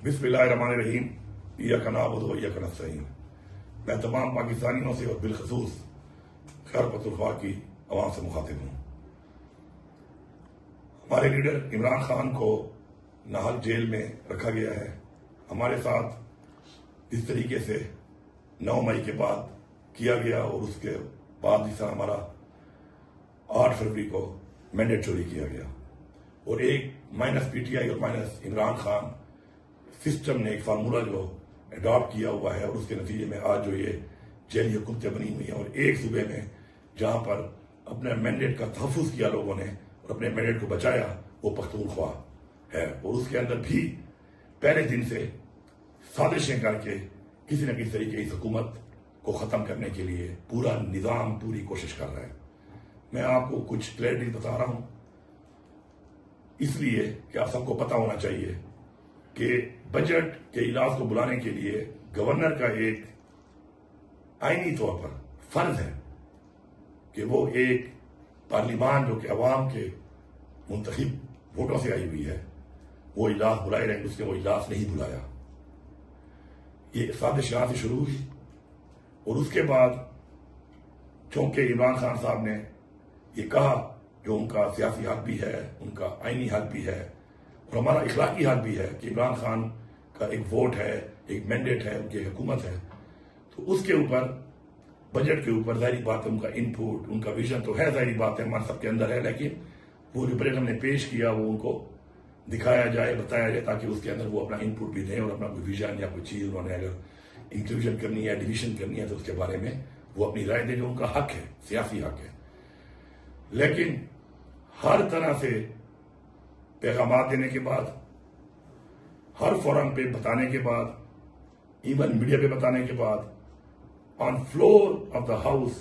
بسم اللہ الرحمن الرحیم ایاک نعبد و ایاک نستعین۔ میں تمام پاکستانیوں سے اور بالخصوص خیبر پختونخوا کی عوام سے مخاطب ہوں۔ ہمارے لیڈر عمران خان کو ناحق جیل میں رکھا گیا ہے۔ ہمارے ساتھ اس طریقے سے 9 مئی کے بعد کیا گیا اور اس کے بعد جس طرح ہمارا 8 فروری کو مینڈیٹ چوری کیا گیا، اور ایک مائنس پی ٹی آئی اور مائنس عمران خان سسٹم نے ایک فارمولہ جو اڈاپٹ کیا ہوا ہے، اور اس کے نتیجے میں آج جو یہ جیلی حکومتیں بنی ہوئی ہیں، اور ایک صوبے میں جہاں پر اپنے مینڈیٹ کا تحفظ کیا لوگوں نے اور اپنے مینڈیٹ کو بچایا، وہ پختونخوا ہے۔ اور اس کے اندر بھی پہلے دن سے سازشیں کر کے کسی نہ کسی طریقے اس حکومت کو ختم کرنے کے لیے پورا نظام پوری کوشش کر رہا ہے۔ میں آپ کو کچھ کلیئرٹی بتا رہا ہوں اس لیے کہ آپ سب کو پتہ ہونا چاہیے کہ بجٹ کے اجلاس کو بلانے کے لیے گورنر کا ایک آئینی طور پر فرض ہے کہ وہ ایک پارلیمان جو کہ عوام کے منتخب ووٹوں سے آئی ہوئی ہے، وہ اجلاس بلائے رہے، اس نے وہ اجلاس نہیں بلایا۔ یہ سازش یہاں سے شروع ہوئی، اور اس کے بعد چونکہ عمران خان صاحب نے یہ کہا جو ان کا سیاسی حق بھی ہے، ان کا آئینی حق بھی ہے، اور ہمارا اخلاقی حق بھی ہے کہ عمران خان کا ایک ووٹ ہے، ایک مینڈیٹ ہے، ان کی حکومت ہے، تو اس کے اوپر بجٹ کے اوپر ظاہری بات ہے ان کا ان پٹ، ان کا ویژن تو ہے، ظاہری بات ہے ہمارے سب کے اندر ہے، لیکن وہ جو بجٹ ہم نے پیش کیا وہ ان کو دکھایا جائے، بتایا جائے، تاکہ اس کے اندر وہ اپنا ان پٹ بھی دیں، اور اپنا کوئی ویژن یا کوئی چیز انہوں نے اگر انکلوژن کرنی ہے، ڈویژن کرنی ہے، تو اس کے بارے میں وہ اپنی رائے دیں، جو ان کا حق ہے، سیاسی حق ہے۔ لیکن ہر طرح سے پیغامات دینے کے بعد، ہر فورم پہ بتانے کے بعد، ایون میڈیا پہ بتانے کے بعد، on floor of the house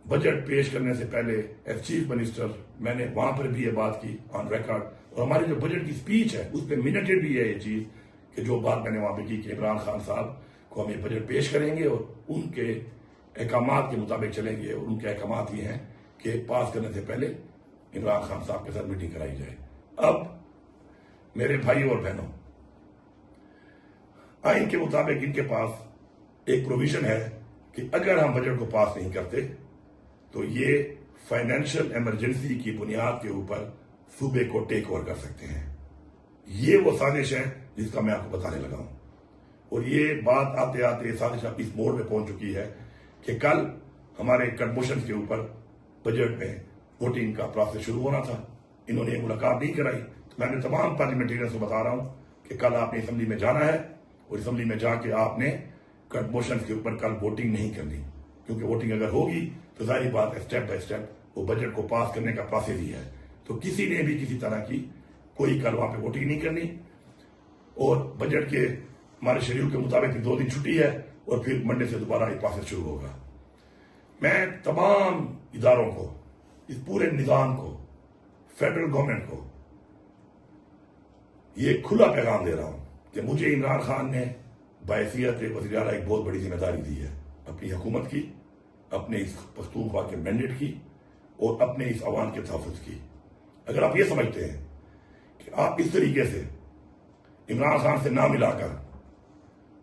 budget پیش کرنے سے پہلے ایز چیف منسٹر میں نے وہاں پر بھی یہ بات کی آن ریکارڈ، اور ہماری جو بجٹ کی سپیچ ہے اس پہ منٹڈ بھی ہے یہ چیز کہ جو بات میں نے وہاں پہ کی کہ عمران خان صاحب کو ہم یہ بجٹ پیش کریں گے اور ان کے احکامات کے مطابق چلیں گے، اور ان کے احکامات یہ ہیں کہ پاس کرنے سے پہلے عمران خان صاحب کے ساتھ میٹنگ کرائی جائے۔ اب میرے بھائی اور بہنوں، آئین کے مطابق ان کے پاس ایک پروویژن ہے کہ اگر ہم بجٹ کو پاس نہیں کرتے تو یہ فائنینشل ایمرجنسی کی بنیاد کے اوپر صوبے کو ٹیک اوور کر سکتے ہیں۔ یہ وہ سازش ہے جس کا میں آپ کو بتانے لگا ہوں، اور یہ بات آتے آتے سازش اب اس موڑ پہ پہنچ چکی ہے کہ کل ہمارے کنٹریبیوشن کے اوپر بجٹ میں ووٹنگ کا پروسیس شروع ہونا تھا، انہوں نے ملاقات نہیں کرائی، تو میں نے تمام پارلیمنٹیرینز کو بتا رہا ہوں کہ کل آپ نے اسمبلی میں جانا ہے، اور اسمبلی میں جا کے آپ نے کنٹریبیوشن کے اوپر کل ووٹنگ نہیں کرنی، کیونکہ ووٹنگ اگر ہوگی تو ظاہری بات ہے اسٹیپ بائی اسٹیپ وہ بجٹ کو پاس کرنے کا پروسیس ہی ہے، تو کسی نے بھی کسی طرح کی کوئی کل وہاں پہ ووٹنگ نہیں کرنی، اور بجٹ کے ہمارے شیڈول کے مطابق 2 دن چھٹی ہے، اور پھر منڈے سے دوبارہ یہ پروسیس شروع ہوگا۔ میں تمام اداروں کو، اس پورے نظام کو، فیڈرل گورنمنٹ کو یہ کھلا پیغام دے رہا ہوں کہ مجھے عمران خان نے بحیثیت وزیر اعلیٰ ایک بہت بڑی ذمہ داری دی ہے، اپنی حکومت کی، اپنے اس پختونخوا کے مینڈیٹ کی، اور اپنے اس عوام کے تحفظ کی۔ اگر آپ یہ سمجھتے ہیں کہ آپ اس طریقے سے عمران خان سے نہ ملا کر،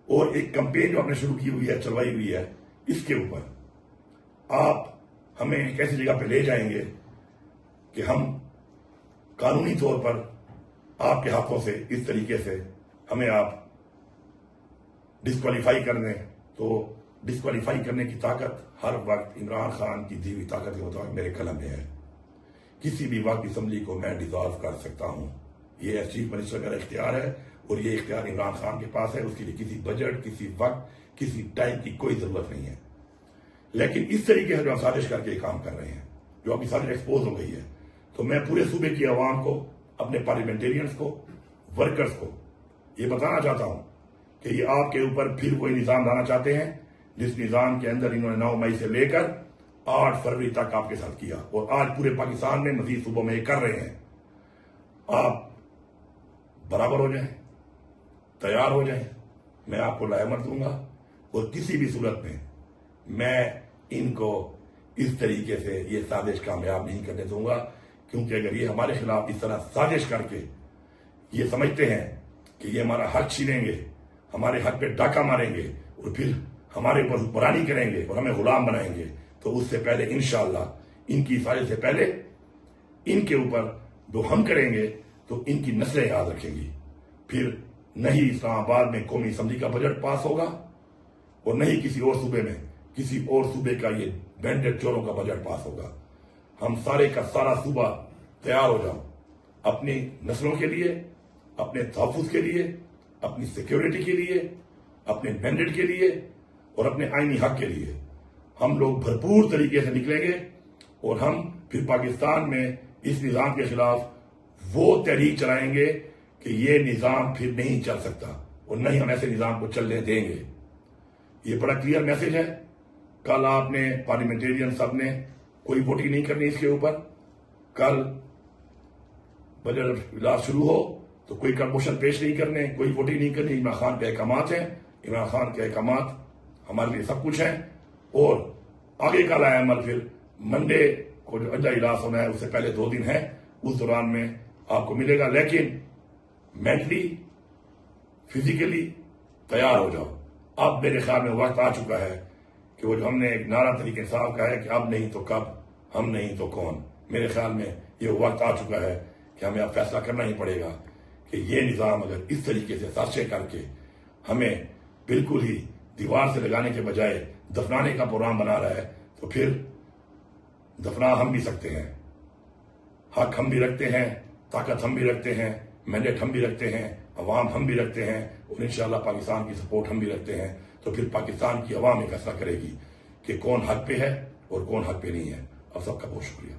اور ایک کمپین جو آپ نے شروع کی ہوئی ہے، چلوائی ہوئی ہے، اس کے اوپر آپ ہمیں ایک ایسی جگہ پہ لے جائیں گے کہ ہم قانونی طور پر آپ کے ہاتھوں سے اس طریقے سے ہمیں آپ ڈسکوالیفائی کر دیں، تو ڈسکوالیفائی کرنے کی طاقت ہر وقت عمران خان کی دی ہوئی طاقت کے مطابق میرے قلم میں ہے۔ کسی بھی وقت اسمبلی کو میں ڈیزالو کر سکتا ہوں، یہ ایز چیف منسٹر کا اختیار ہے، اور یہ اختیار عمران خان کے پاس ہے، اس کے لیے کسی بجٹ، کسی وقت، کسی ٹائم کی کوئی ضرورت نہیں ہے۔ لیکن اس طریقے سے جو ہم سازش کر کے یہ کام کر رہے ہیں، جو اپنی سازش ایکسپوز ہو گئی ہے، تو میں پورے صوبے کی عوام کو، اپنے پارلیمنٹیرینز کو، ورکرز کو یہ بتانا چاہتا ہوں کہ یہ آپ کے اوپر پھر کوئی نظام لانا چاہتے ہیں جس نظام کے اندر انہوں نے 9 مئی سے لے کر 8 فروری تک آپ کے ساتھ کیا، اور آج پورے پاکستان میں مزید صوبوں میں یہ کر رہے ہیں۔ آپ برابر ہو جائیں، تیار ہو جائیں، میں آپ کو لاہمت دوں گا، اور کسی بھی صورت میں میں ان کو اس طریقے سے یہ سازش کامیاب نہیں کرنے دوں گا، کیونکہ اگر یہ ہمارے خلاف اس طرح سازش کر کے یہ سمجھتے ہیں کہ یہ ہمارا حق چھینیں گے، ہمارے حق پہ ڈاکہ ماریں گے اور پھر ہمارے اوپر حکمرانی کریں گے اور ہمیں غلام بنائیں گے، تو اس سے پہلے انشاءاللہ ان کی سازش سے پہلے ان کے اوپر جو ہم کریں گے تو ان کی نسلیں یاد رکھیں گی. پھر نہ ہی اسلام آباد میں قومی اسمبلی کا بجٹ پاس ہوگا اور نہ ہی کسی اور صوبے میں کسی اور صوبے کا یہ بینڈڈ چوروں کا بجٹ پاس ہوگا. ہم سارے کا سارا صوبہ تیار ہو جاؤ اپنی نسلوں کے لیے، اپنے تحفظ کے لیے، اپنی سیکیورٹی کے لیے، اپنے بینڈڈ کے لیے اور اپنے آئینی حق کے لیے. ہم لوگ بھرپور طریقے سے نکلیں گے اور ہم پھر پاکستان میں اس نظام کے خلاف وہ تحریک چلائیں گے کہ یہ نظام پھر نہیں چل سکتا اور نہ ہی ہم ایسے نظام کو چلنے دیں گے. یہ بڑا کلیئر میسج ہے. کل آپ نے پارلیمنٹیرین سب نے کوئی ووٹنگ نہیں کرنی اس کے اوپر. کل بجٹ اجلاس شروع ہو تو کوئی موشن پیش نہیں کرنے، کوئی ووٹنگ نہیں کرنی. عمران خان کے احکامات ہیں، عمران خان کے احکامات ہمارے لیے سب کچھ ہیں. اور آگے کا لائے عمل پھر منڈے کو جو اجلاس اجلاس ہونا ہے اس سے پہلے 2 دن ہے، اس دوران میں آپ کو ملے گا. لیکن مینٹلی فزیکلی تیار ہو جاؤ. اب میرے خیال میں وقت آ چکا ہے کہ وہ جو ہم نے ایک نعرہ طریقے انصاف کا ہے کہ اب نہیں تو کب، ہم نہیں تو کون. میرے خیال میں یہ وقت آ چکا ہے کہ ہمیں اب فیصلہ کرنا ہی پڑے گا کہ یہ نظام اگر اس طریقے سے سازشیں کر کے ہمیں بالکل ہی دیوار سے لگانے کے بجائے دفنانے کا پروگرام بنا رہا ہے تو پھر دفنا ہم بھی سکتے ہیں. حق ہم بھی رکھتے ہیں، طاقت ہم بھی رکھتے ہیں، مینڈیٹ ہم بھی رکھتے ہیں، عوام ہم بھی رکھتے ہیں اور انشاءاللہ پاکستان کی سپورٹ ہم بھی رکھتے ہیں. تو پھر پاکستان کی عوام ایک فیصلہ کرے گی کہ کون حق پہ ہے اور کون حق پہ نہیں ہے. آپ سب کا بہت شکریہ.